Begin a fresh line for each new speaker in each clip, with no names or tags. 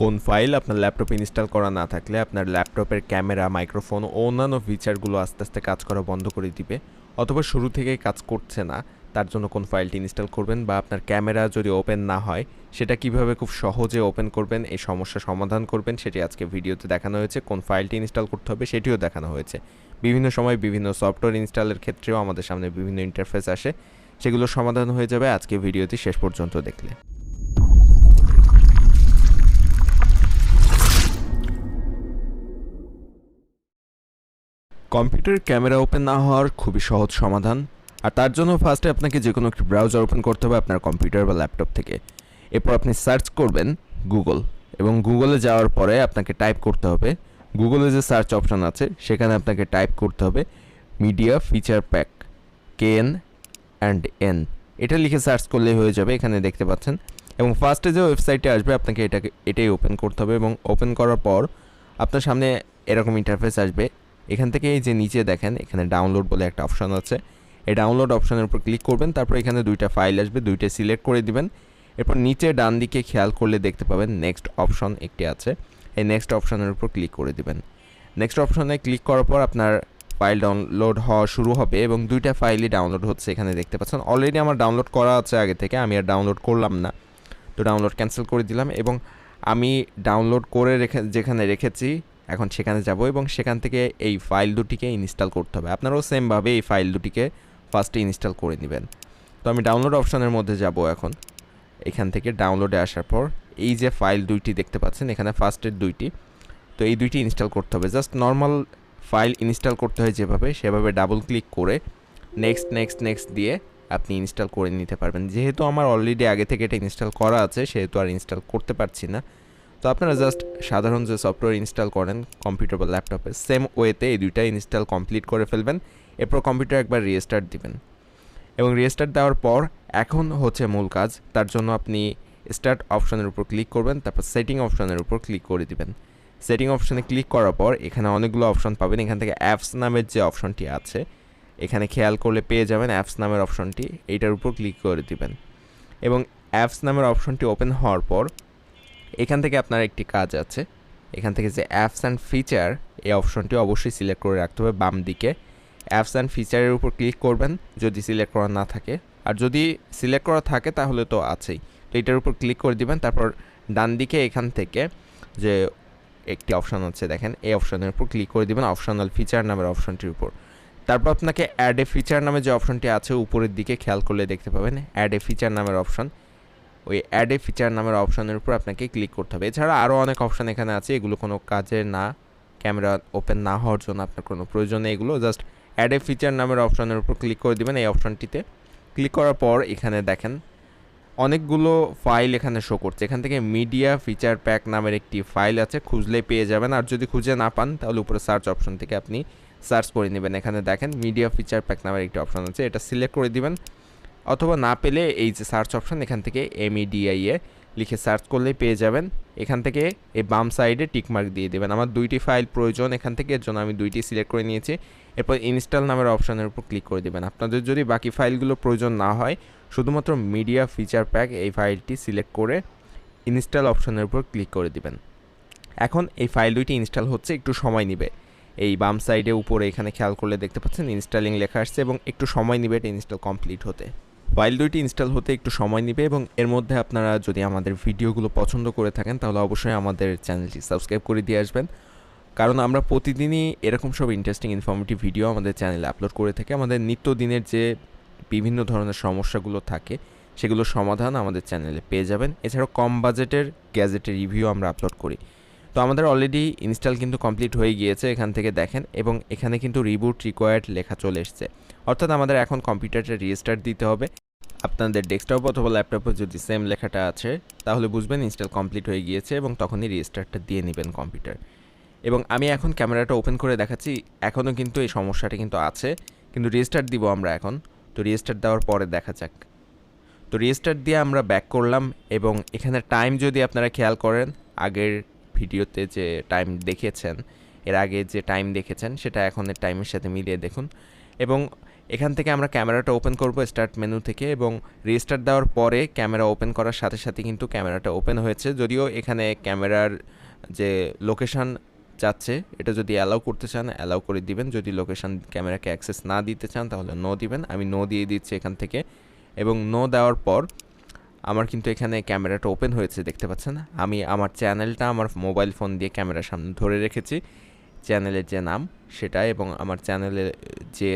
কোন ফাইল আপনার ল্যাপটপে ইনস্টল করা না থাকলে আপনার ল্যাপটপের ক্যামেরা, মাইক্রোফোন ও অন্যান্য ফিচারগুলো আস্তে আস্তে কাজ করা বন্ধ করে দিবে, অথবা শুরু থেকেই কাজ করছে না, তার জন্য কোন ফাইলটি ইনস্টল করবেন, বা আপনার ক্যামেরা যদি ওপেন না হয় সেটা কিভাবে খুব সহজে ওপেন করবেন, এই সমস্যা সমাধান করবেন, সেটি আজকে ভিডিওতে দেখানো হয়েছে। কোন ফাইলটি ইনস্টল করতে হবে সেটিও দেখানো হয়েছে। বিভিন্ন সময় বিভিন্ন সফটওয়্যার ইনস্টলের ক্ষেত্রেও আমাদের সামনে বিভিন্ন ইন্টারফেস আসে, সেগুলো সমাধান হয়ে যাবে আজকে ভিডিওটি শেষ পর্যন্ত দেখলে। কম্পিউটারের ক্যামেরা ওপেন না হওয়ার খুবই সহজ সমাধান, আর তার জন্য ফার্স্টে আপনাকে যে কোনো একটি ব্রাউজার ওপেন করতে হবে আপনার কম্পিউটার বা ল্যাপটপ থেকে। এরপর আপনি সার্চ করবেন গুগল, এবং গুগলে যাওয়ার পরে আপনাকে টাইপ করতে হবে, গুগলে যে সার্চ অপশন আছে সেখানে আপনাকে টাইপ করতে হবে মিডিয়া ফিচার প্যাক KN&N, এটা লিখে সার্চ করলেই হয়ে যাবে। এখানে দেখতে পাচ্ছেন, এবং ফার্স্টে যে ওয়েবসাইটে আসবে আপনাকে এটাই ওপেন করতে হবে, এবং ওপেন করার পর আপনার সামনে এরকম ইন্টারফেস আসবে। এখান থেকে এই যে নিচে দেখেন এখানে ডাউনলোড বলে একটা অপশন আছে, এই ডাউনলোড অপশনের উপর ক্লিক করবেন, তারপর এখানে দুইটা ফাইল আসবে, দুইটা সিলেক্ট করে দিবেন। এরপর নিচে ডান দিকে খেয়াল করলে দেখতে পাবেন নেক্সট অপশন একটি আছে, এই নেক্সট অপশনের উপর ক্লিক করে দিবেন। নেক্সট অপশনে ক্লিক করার পর আপনার ফাইল ডাউনলোড হওয়া শুরু হবে, এবং দুইটা ফাইলই ডাউনলোড হচ্ছে এখানে দেখতে পাচ্ছেন। অলরেডি আমার ডাউনলোড করা আছে আগে থেকে, আমি আর ডাউনলোড করলাম না, তো ডাউনলোড ক্যান্সেল করে দিলাম। এবং আমি ডাউনলোড করে যেখানে রেখেছি এখন সেখানে যাব, এবং সেখান থেকে এই ফাইল দুটিকে ইনস্টল করতে হবে। আপনারাও সেমভাবে এই ফাইল দুটিকে ফার্স্টে ইনস্টল করে নেবেন। তো আমি ডাউনলোড অপশনের মধ্যে যাব এখন। এখান থেকে ডাউনলোডে আসার পর এই যে ফাইল দুইটি দেখতে পাচ্ছেন এখানে ফার্স্টের দুইটি, তো এই দুইটি ইনস্টল করতে হবে। জাস্ট নর্মাল ফাইল ইনস্টল করতে হয় যেভাবে, সেভাবে ডাবল ক্লিক করে নেক্সট নেক্সট নেক্সট দিয়ে আপনি ইনস্টল করে নিতে পারবেন। যেহেতু আমার অলরেডি আগে থেকে এটা ইনস্টল করা আছে সেহেতু আর ইনস্টল করতে পারছি না। তো আপনারা জাস্ট সাধারণ যে সফটওয়্যার ইনস্টল করেন কম্পিউটার বা ল্যাপটপে সেম ওয়েতে এই দুইটা ইনস্টল কমপ্লিট করে ফেলবেন। এরপর কম্পিউটার একবার রিস্টার্ট দিবেন, এবং রিস্টার্ট দেওয়ার পর এখন হচ্ছে মূল কাজ। তার জন্য আপনি স্টার্ট অপশনের উপর ক্লিক করবেন, তারপর সেটিং অপশনের উপর ক্লিক করে দিবেন। সেটিং অপশনে ক্লিক করার পর এখানে অনেকগুলো অপশন পাবেন। এখান থেকে অ্যাপস নামের যে অপশনটি আছে এখানে খেয়াল করলে পেয়ে যাবেন অ্যাপস নামের অপশনটি, এইটার উপর ক্লিক করে দিবেন। এবং অ্যাপস নামের অপশনটি ওপেন হওয়ার পর এখান থেকে আপনার একটি কাজ আছে, এখান থেকে যে অ্যাপস অ্যান্ড ফিচার এই অপশনটি অবশ্যই সিলেক্ট করে রাখতে হবে বাম দিকে। অ্যাপস অ্যান্ড ফিচারের উপর ক্লিক করবেন যদি সিলেক্ট করা না থাকে, আর যদি সিলেক্ট করা থাকে তাহলে তো আছেই। তো এটার উপর ক্লিক করে দিবেন। তারপর ডান দিকে এখান থেকে যে একটি অপশন আছে দেখেন, এই অপশনের উপর ক্লিক করে দিবেন অপশনাল ফিচার নামের অপশনটির উপর। তারপর আপনাকে অ্যাড এ ফিচার নামে যে অপশনটি আছে উপরের দিকে খেয়াল করলে দেখতে পাবেন অ্যাড এ ফিচার নামের অপশন, ওই অ্যাড এ ফিচার নামের অপশনের উপর আপনাকে ক্লিক করতে হবে। এছাড়া আরও অনেক অপশন এখানে আছে, এগুলো কোনো কাজের না, ক্যামেরা ওপেন না হওয়ার জন্য আপনার কোনো প্রয়োজন নেই এগুলো। জাস্ট অ্যাড এ ফিচার নামের অপশনের উপর ক্লিক করে দেবেন। এই অপশনটিতে ক্লিক করার পর এখানে দেখেন অনেকগুলো ফাইল এখানে শো করছে। এখান থেকে মিডিয়া ফিচার প্যাক নামের একটি ফাইল আছে, খুঁজলেই পেয়ে যাবেন, আর যদি খুঁজে না পান তাহলে উপরে সার্চ অপশন থেকে আপনি সার্চ করে নেবেন। এখানে দেখেন মিডিয়া ফিচার প্যাক নামের একটি অপশন আছে, এটা সিলেক্ট করে দিবেন। অথবা না পেলে এই যে সার্চ অপশন এখান থেকে MEDIA লিখে সার্চ করলেই পেয়ে যাবেন। এখান থেকে এই বাম সাইডে টিকমার্ক দিয়ে দেবেন। আমার দুইটি ফাইল প্রয়োজন এখান থেকে, এর জন্য আমি দুইটি সিলেক্ট করে নিয়েছি। এরপর ইনস্টল নামের অপশনের উপর ক্লিক করে দেবেন। আপনাদের যদি বাকি ফাইলগুলো প্রয়োজন না হয় শুধুমাত্র মিডিয়া ফিচার প্যাক এই ফাইলটি সিলেক্ট করে ইনস্টল অপশনের উপর ক্লিক করে দিবেন। এখন এই ফাইল দুইটি ইনস্টল হচ্ছে, একটু সময় নেবে। এই বাম সাইডে উপরে এখানে খেয়াল করলে দেখতে পাচ্ছেন ইনস্টলিং লেখা আসছে, এবং একটু সময় নেবে এটা ইনস্টল কমপ্লিট হতে। ফাইল দুইটি ইনস্টল হতে একটু সময় নেবে, এবং এর মধ্যে আপনারা যদি আমাদের ভিডিওগুলো পছন্দ করে থাকেন তাহলে অবশ্যই আমাদের চ্যানেলটি সাবস্ক্রাইব করে দিয়ে আসবেন, কারণ আমরা প্রতিদিনই এরকম সব ইন্টারেস্টিং ইনফরমেটিভ ভিডিও আমাদের চ্যানেলে আপলোড করে থাকি। আমাদের নিত্যদিনের যে বিভিন্ন ধরনের সমস্যাগুলো থাকে সেগুলোর সমাধান আমাদের চ্যানেলে পেয়ে যাবেন। এছাড়াও কম বাজেটের গ্যাজেটের রিভিউ আমরা আপলোড করি। তো আমাদের অলরেডি ইনস্টল কিন্তু কমপ্লিট হয়ে গিয়েছে, এখান থেকে দেখেন, এবং এখানে কিন্তু রিবুট রিকোয়ার্ড লেখা চলে এসছে, অর্থাৎ আমাদের এখন কম্পিউটারটা রিস্টার্ট দিতে হবে। আপনাদের ডেস্কটপ অথবা ল্যাপটপে যদি সেম লেখাটা আছে তাহলে বুঝবেন ইনস্টল কমপ্লিট হয়ে গিয়েছে, এবং তখনই রিস্টার্টটা দিয়ে নেবেন কম্পিউটার। এবং আমি এখন ক্যামেরাটা ওপেন করে দেখাচ্ছি, এখনও কিন্তু এই সমস্যাটা কিন্তু আছে, কিন্তু রিস্টার্ট দিব আমরা এখন। তো রিস্টার্ট দেওয়ার পরে দেখা যাক। তো রিস্টার্ট দিয়ে আমরা ব্যাক করলাম, এবং এখানে টাইম যদি আপনারা খেয়াল করেন আগের ভিডিওতে যে টাইম দেখেছেন, এর আগে যে টাইম দেখেছেন সেটা এখনের টাইমের সাথে মিলিয়ে দেখুন। এবং এখান থেকে আমরা ক্যামেরাটা ওপেন করব স্টার্ট মেনু থেকে, এবং রিস্টার্ট দেওয়ার পরে ক্যামেরা ওপেন করার সাথে সাথে কিন্তু ক্যামেরাটা ওপেন হয়েছে। যদিও এখানে ক্যামেরার যে লোকেশান যাচ্ছে এটা যদি অ্যালাউ করতে চান অ্যালাউ করে দিবেন, যদি লোকেশান ক্যামেরাকে অ্যাক্সেস না দিতে চান তাহলে নো দিবেন। আমি নো দিয়ে দিচ্ছি এখান থেকে, এবং নো দেওয়ার পর আমার কিন্তু এখানে ক্যামেরাটা ওপেন হয়েছে দেখতে পাচ্ছেন। আমি আমার চ্যানেলটা আমার মোবাইল ফোন দিয়ে ক্যামেরার সামনে ধরে রেখেছি, চ্যানেলের যে নাম সেটা, এবং আমার চ্যানেলে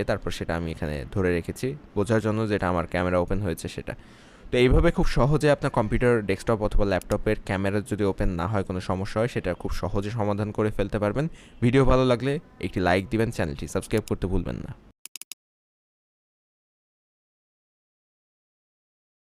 তারপর সেটা আমি এখানে ধরে রেখেছি বোঝার জন্য যেটা আমার ক্যামেরা ওপেন হয়েছে সেটা। তো এইভাবে খুব সহজে আপনার কম্পিউটার, ডেস্কটপ অথবা ল্যাপটপের ক্যামেরা যদি ওপেন না হয়, কোনো সমস্যা হয়, সেটা খুব সহজে সমাধান করে ফেলতে পারবেন। ভিডিও ভালো লাগলে একটি লাইক দিবেন, চ্যানেলটি সাবস্ক্রাইব করতে ভুলবেন না।